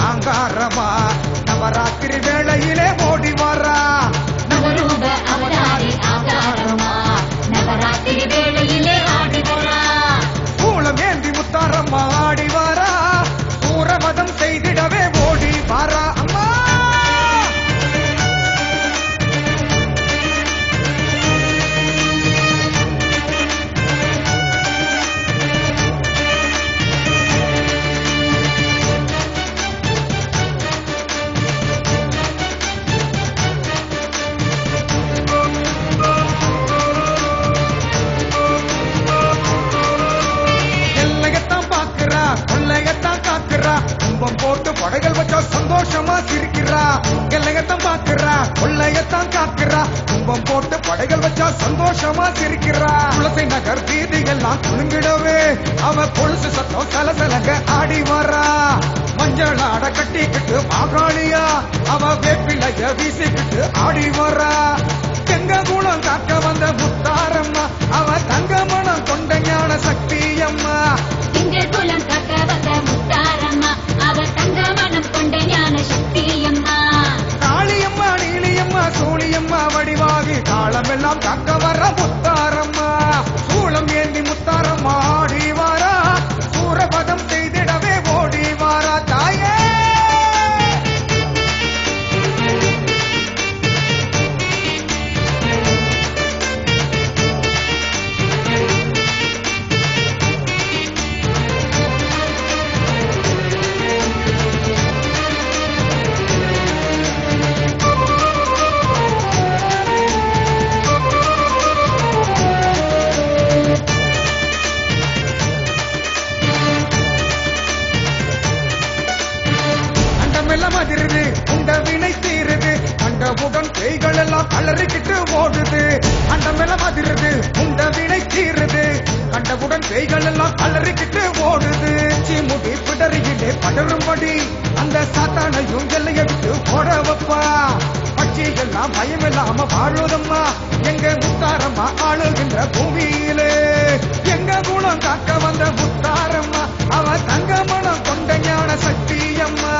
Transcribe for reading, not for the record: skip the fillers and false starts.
ஆங்காரமா நவராத்திரி வேளையிலே ஓடி வரா நவரூப அவதாரி ஆங்காரமா நவராத்திரி வேளையிலே ஆடி வரா சூளம் ஏந்தி முத்தாரம்மா ஆடி வரா சூரவதம் செய்திடவே ஓடி வரா அம்மா போட்டு படைகள் வச்சா சந்தோஷமா சிரிக்கிறா எல்லையத்தான் பாக்குறா கொள்ளையத்தான் காக்குறா கும்பம் போட்டு படைகள் வச்சா சந்தோஷமா சிரிக்கிறா துளசி நகர் வீதியெல்லாம் குலுங்கிடவே அவ பொழுசு சத்தம் சலசலங்க ஆடி வரா மஞ்சள் ஆட கட்டிக்கிட்டு மாகாளியா அவ வேப்பிலைய வீசிக்கிட்டு ஆடி வரா எங்க குணம் காக்க வந்த முத்தாரம்மா அவ தங்க மனம் கொண்ட ஞான சக்தி அம்மா எங்க குலம் காக்க வந்த முத்தாரம்மா அவ தங்க மனம் கொண்ட ஞான சக்தி அம்மா காளியம்மா நீலியம்மா சூழியம்மா வடிவாகி காலமெல்லாம் காக்க வர முத்தாரம்மா சூளம் ஏந்தி முத்தாரம்மா ஆடி வாரா சூரபதம் செய்திடவே ஓடி வாரா தாயே அதிருது உண்ட வினை தீருது கண்டவுடன் பேய்கள் எல்லாம் கலறிக்கிட்டு ஓடுது அண்டமெல்லாம் அதிருது உண்ட வினை தீருது கண்டவுடன் பேய்கள் எல்லாம் கலறிக்கிட்டு ஓடுது சீமுடி பிடரியிலே படரும்படி அந்த சாத்தானையும் எல்லையை விட்டு ஓட வைப்பா பட்சி எல்லாம் பயமில்லாம வாழுதம்மா எங்க முத்தாரம்மா ஆளுகின்ற பூமியிலே எங்க குணம் காக்க வந்த முத்தாரம்மா அவ தங்க மனம் கொண்ட ஞான சக்தி அம்மா